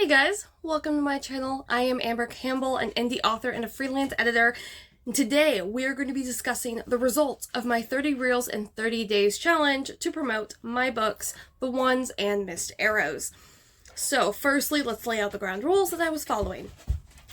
Hey guys, welcome to my channel. I am Amber Campbell, an indie author and a freelance editor. And today we are going to be discussing the results of my 30 Reels in 30 Days challenge to promote my books, The Ones and Missed Arrows. So firstly, let's lay out the ground rules that I was following.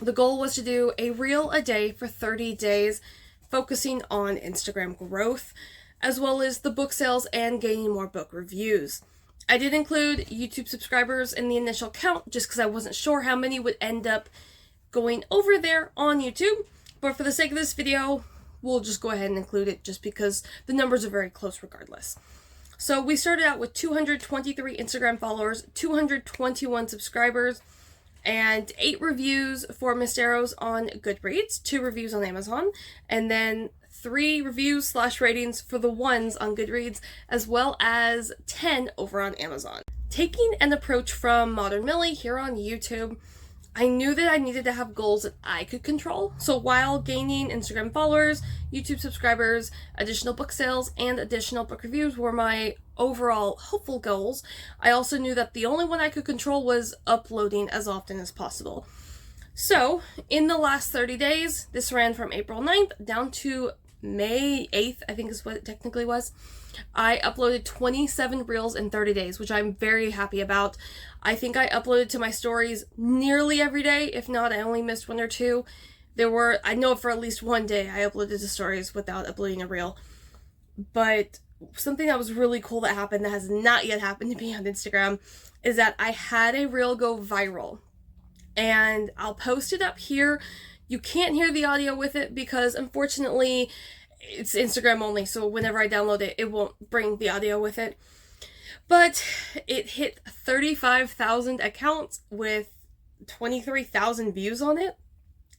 The goal was to do a reel a day for 30 days, focusing on Instagram growth, as well as the book sales and gaining more book reviews. I did include YouTube subscribers in the initial count just because I wasn't sure how many would end up going over there on YouTube. But for the sake of this video, we'll just go ahead and include it just because the numbers are very close regardless. So we started out with 223 Instagram followers, 221 subscribers, and 8 reviews for Missed Arrows on Goodreads, 2 reviews on Amazon, and then 3 reviews / ratings for The Ones on Goodreads, as well as 10 over on Amazon. Taking an approach from Modern Millie here on YouTube, I knew that I needed to have goals that I could control. So while gaining Instagram followers, YouTube subscribers, additional book sales, and additional book reviews were my overall hopeful goals, I also knew that the only one I could control was uploading as often as possible. So in the last 30 days, this ran from April 9th down to May 8th, I think is what it technically was. I uploaded 27 Reels in 30 days, which I'm very happy about. I think I uploaded to my stories nearly every day. If not, I only missed 1 or 2. I know for at least one day I uploaded to stories without uploading a reel. But something that was really cool that happened that has not yet happened to me on Instagram is that I had a reel go viral. And I'll post it up here. You can't hear the audio with it because unfortunately it's Instagram only, so whenever I download it, it won't bring the audio with it. But it hit 35,000 accounts with 23,000 views on it.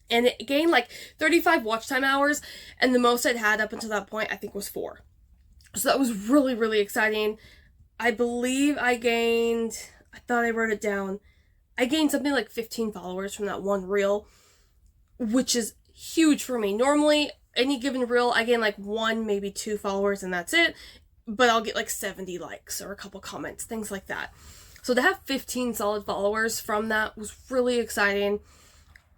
And it gained like 35 watch time hours, and the most I'd had up until that point I think was 4. So that was really, really exciting. I believe I thought I wrote it down. I gained something like 15 followers from that one reel, which is huge for me. Normally, any given reel, I gain like 1, maybe 2 followers and that's it. But I'll get like 70 likes or a couple comments, things like that. So to have 15 solid followers from that was really exciting.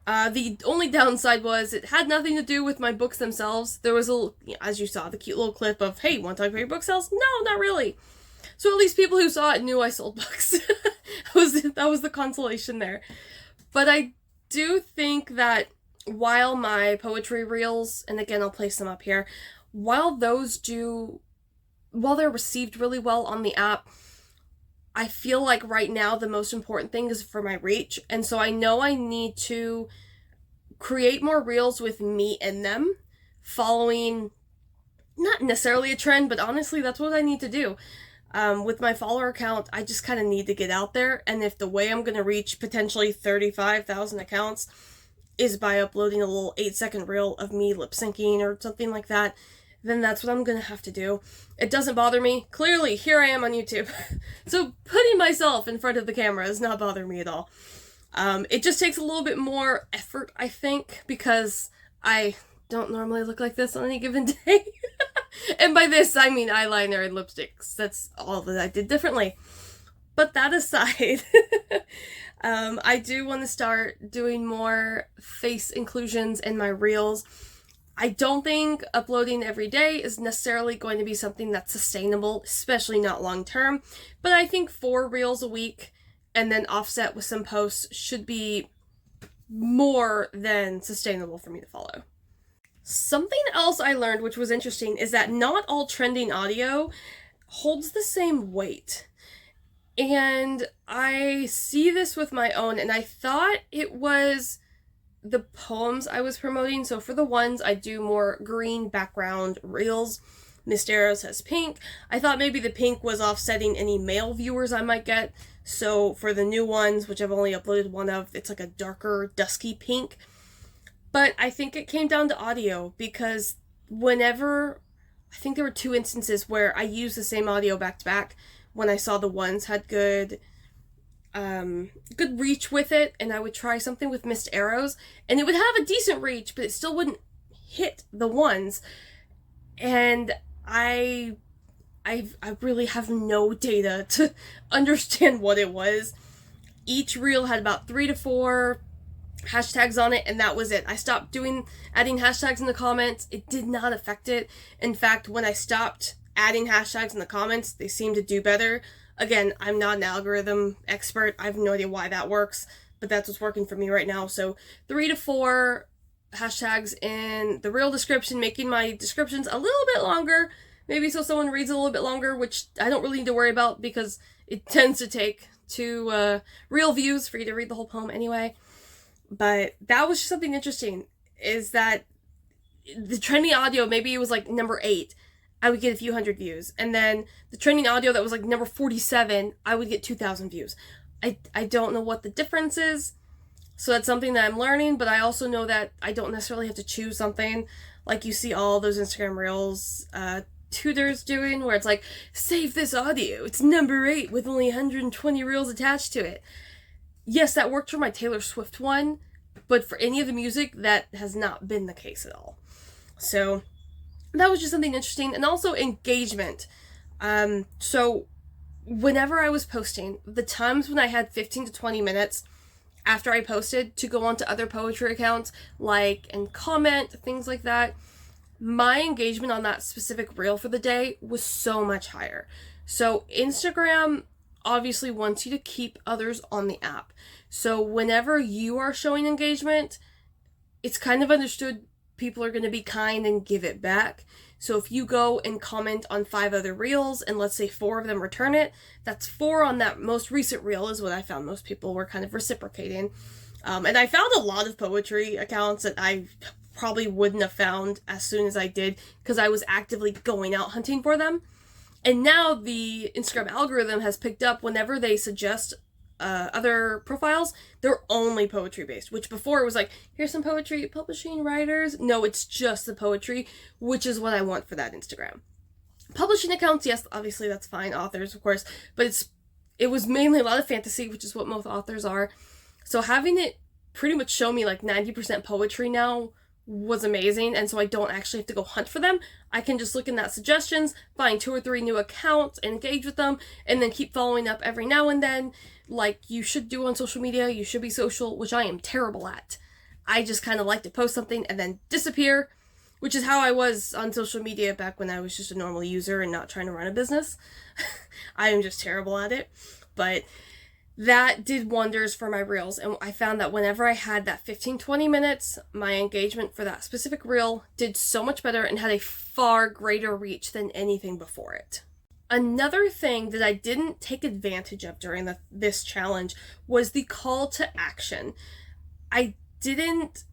The only downside was it had nothing to do with my books themselves. There was as you saw, the cute little clip of, hey, want to talk about your book sales? No, not really. So at least people who saw it knew I sold books. That was the consolation there. But I do think that while my poetry reels, and again I'll place them up here, while they're received really well on the app, I feel like right now the most important thing is for my reach. And so I know I need to create more reels with me in them, following not necessarily a trend, but honestly that's what I need to do. With my follower count, I just kind of need to get out there, and if the way I'm going to reach potentially 35,000 accounts is by uploading a little 8-second reel of me lip syncing or something like that, then that's what I'm going to have to do. It doesn't bother me. Clearly, here I am on YouTube. So putting myself in front of the camera does not bother me at all. It just takes a little bit more effort, I think, because I don't normally look like this on any given day. And by this, I mean eyeliner and lipsticks. That's all that I did differently. But that aside, I do want to start doing more face inclusions in my reels. I don't think uploading every day is necessarily going to be something that's sustainable, especially not long term. But I think 4 reels a week and then offset with some posts should be more than sustainable for me to follow. Something else I learned, which was interesting, is that not all trending audio holds the same weight. And I see this with my own, and I thought it was the poems I was promoting. So for The Ones, I do more green background reels. Missed Arrows has pink. I thought maybe the pink was offsetting any male viewers I might get. So for the new ones, which I've only uploaded 1 of, it's like a darker, dusky pink. But I think it came down to audio, because I think there were 2 instances where I used the same audio back to back when I saw The Ones had good reach with it, and I would try something with Missed Arrows, and it would have a decent reach, but it still wouldn't hit The Ones. And I really have no data to understand what it was. each reel had about 3 to 4 hashtags on it, and that was it. I stopped adding hashtags in the comments. It did not affect it. In fact, when I stopped adding hashtags in the comments, they seemed to do better. Again, I'm not an algorithm expert. I have no idea why that works, but that's what's working for me right now. So 3 to 4 hashtags in the reel description, making my descriptions a little bit longer, maybe so someone reads a little bit longer, which I don't really need to worry about because it tends to take 2 reel views for you to read the whole poem anyway. But that was just something interesting, is that the trending audio, maybe it was like number 8, I would get a few hundred views. And then the trending audio that was like number 47, I would get 2,000 views. I don't know what the difference is. So that's something that I'm learning, but I also know that I don't necessarily have to choose something like you see all those Instagram Reels tutors doing, where it's like, save this audio, it's number 8 with only 120 reels attached to it. Yes, that worked for my Taylor Swift one, but for any of the music, that has not been the case at all. So that was just something interesting. And also engagement. So whenever I was posting, the times when I had 15 to 20 minutes after I posted to go on to other poetry accounts, like, and comment, things like that, my engagement on that specific reel for the day was so much higher. So Instagram obviously wants you to keep others on the app. So whenever you are showing engagement, it's kind of understood people are going to be kind and give it back. So if you go and comment on 5 other reels and let's say 4 of them return it, that's 4 on that most recent reel is what I found most people were kind of reciprocating. And I found a lot of poetry accounts that I probably wouldn't have found as soon as I did because I was actively going out hunting for them. And now the Instagram algorithm has picked up whenever they suggest other profiles, they're only poetry based, which before it was like, here's some poetry publishing writers. No, it's just the poetry, which is what I want for that Instagram. Publishing accounts, yes, obviously that's fine. Authors, of course, but it was mainly a lot of fantasy, which is what most authors are. So having it pretty much show me like 90% poetry now was amazing, and so I don't actually have to go hunt for them. I can just look in that suggestions, find 2 or 3 new accounts, and engage with them, and then keep following up every now and then, like you should do on social media. You should be social, which I am terrible at. I just kind of like to post something and then disappear, which is how I was on social media back when I was just a normal user and not trying to run a business. I am just terrible at it, but that did wonders for my reels, and I found that whenever I had that 15-20 minutes, my engagement for that specific reel did so much better and had a far greater reach than anything before it. Another thing that I didn't take advantage of during this challenge was the call to action. It's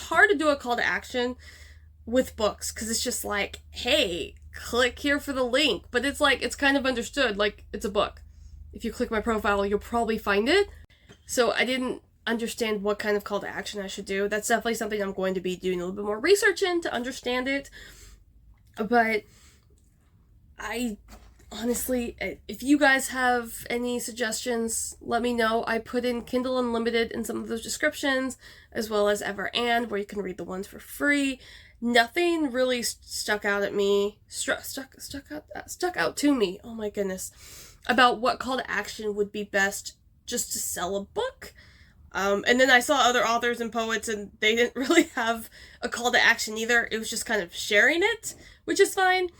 hard to do a call to action with books because it's just like, hey, click here for the link, but it's like, it's kind of understood, like it's a book. If you click my profile, you'll probably find it. So I didn't understand what kind of call to action I should do. That's definitely something I'm going to be doing a little bit more research in to understand it. But I honestly, if you guys have any suggestions, let me know. I put in Kindle Unlimited in some of those descriptions, as well as Ever And, where you can read the ones for free. Nothing really stuck out at me, stuck out to me. Oh my goodness. About what call to action would be best just to sell a book. And then I saw other authors and poets and they didn't really have a call to action either. It was just kind of sharing it, which is fine.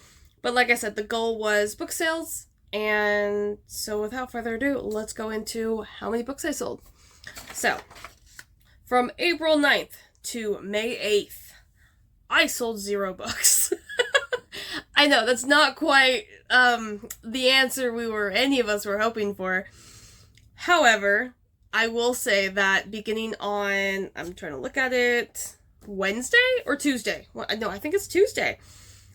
But like I said, the goal was book sales. And so without further ado, let's go into how many books I sold. So from April 9th to May 8th, I sold 0 books. I know, that's not quite the answer any of us were hoping for. However, I will say that beginning on, I'm trying to look at it, Wednesday or Tuesday? No, I think it's Tuesday.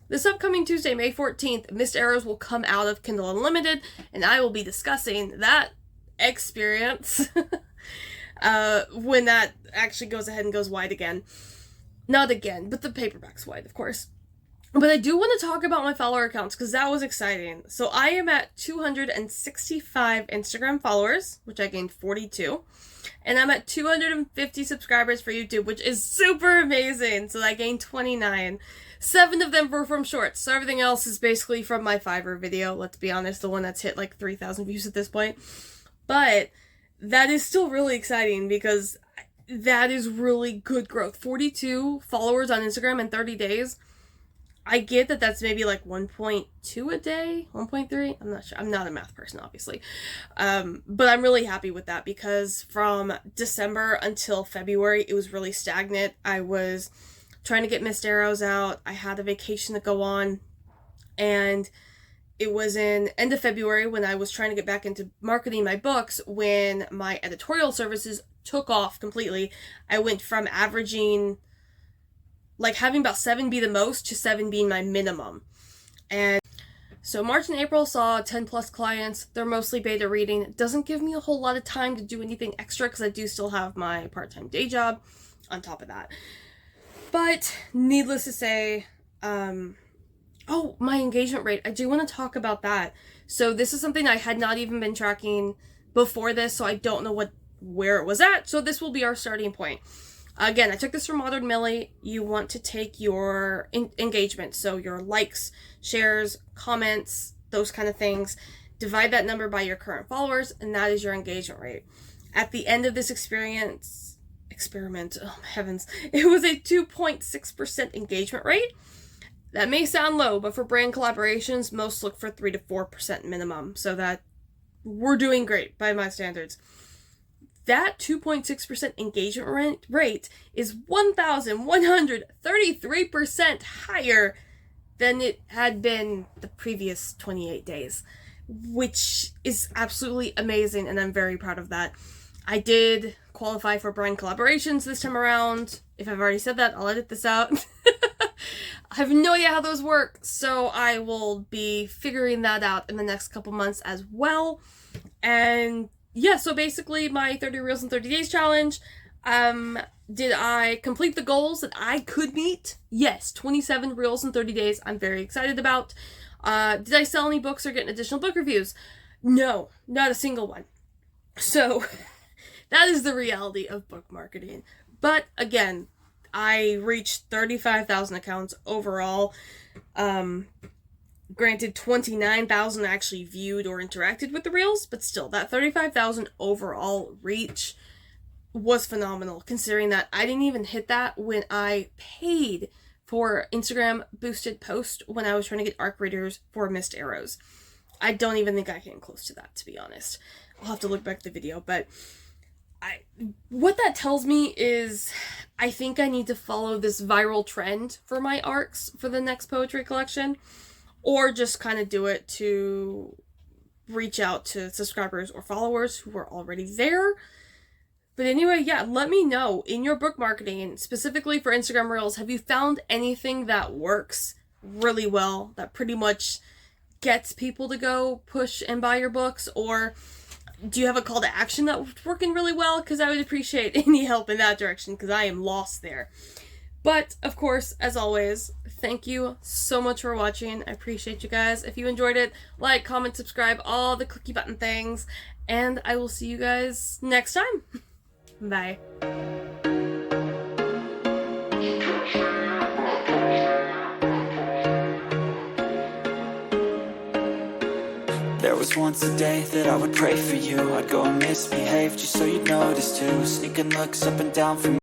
This upcoming Tuesday, May 14th, Missed Arrows will come out of Kindle Unlimited, and I will be discussing that experience when that actually goes ahead and goes wide again. Not again, but the paperback's wide, of course. But I do want to talk about my follower accounts because that was exciting. So I am at 265 Instagram followers, which I gained 42. And I'm at 250 subscribers for YouTube, which is super amazing. So I gained 29. 7 of them were from shorts. So everything else is basically from my Fiverr video. Let's be honest, the one that's hit like 3,000 views at this point. But that is still really exciting because that is really good growth. 42 followers on Instagram in 30 days. I get that that's maybe like 1.2 a day, 1.3. I'm not sure. I'm not a math person, obviously. But I'm really happy with that because from December until February, it was really stagnant. I was trying to get missed arrows out. I had a vacation to go on. And it was in end of February when I was trying to get back into marketing my books when my editorial services took off completely. I went from averaging, like having about 7 be the most to 7 being my minimum. And so March and April saw 10 plus clients. They're mostly beta reading. It doesn't give me a whole lot of time to do anything extra because I do still have my part-time day job on top of that. But needless to say, oh, my engagement rate. I do want to talk about that. So this is something I had not even been tracking before this, so I don't know where it was at. So this will be our starting point. Again, I took this from Modern Millie. You want to take your engagement, so your likes, shares, comments, those kind of things, divide that number by your current followers, and that is your engagement rate. At the end of this experiment, oh heavens, it was a 2.6% engagement rate. That may sound low, but for brand collaborations, most look for 3 to 4% minimum, so that we're doing great by my standards. That 2.6% engagement rate is 1,133% higher than it had been the previous 28 days, which is absolutely amazing, and I'm very proud of that. I did qualify for brand collaborations this time around. If I've already said that, I'll edit this out. I have no idea how those work, so I will be figuring that out in the next couple months as well. And yeah, so basically my 30 Reels in 30 Days challenge, did I complete the goals that I could meet? Yes, 27 Reels in 30 days I'm very excited about. Did I sell any books or get additional book reviews? No, not a single one. So that is the reality of book marketing. But again, I reached 35,000 accounts overall. Granted, 29,000 actually viewed or interacted with the Reels, but still, that 35,000 overall reach was phenomenal, considering that I didn't even hit that when I paid for Instagram boosted post when I was trying to get ARC readers for missed arrows. I don't even think I came close to that, to be honest. I'll have to look back at the video, but what that tells me is I think I need to follow this viral trend for my ARCs for the next poetry collection, or just kind of do it to reach out to subscribers or followers who are already there. But anyway, yeah, let me know in your book marketing, specifically for Instagram Reels, have you found anything that works really well, that pretty much gets people to go push and buy your books? Or do you have a call to action that's working really well? Because I would appreciate any help in that direction, because I am lost there. But, of course, as always, thank you so much for watching. I appreciate you guys. If you enjoyed it, like, comment, subscribe, all the clicky button things. And I will see you guys next time. Bye. There was once a day that I would pray for you. I'd go and misbehave just so you'd notice too. Sneaking looks up and down from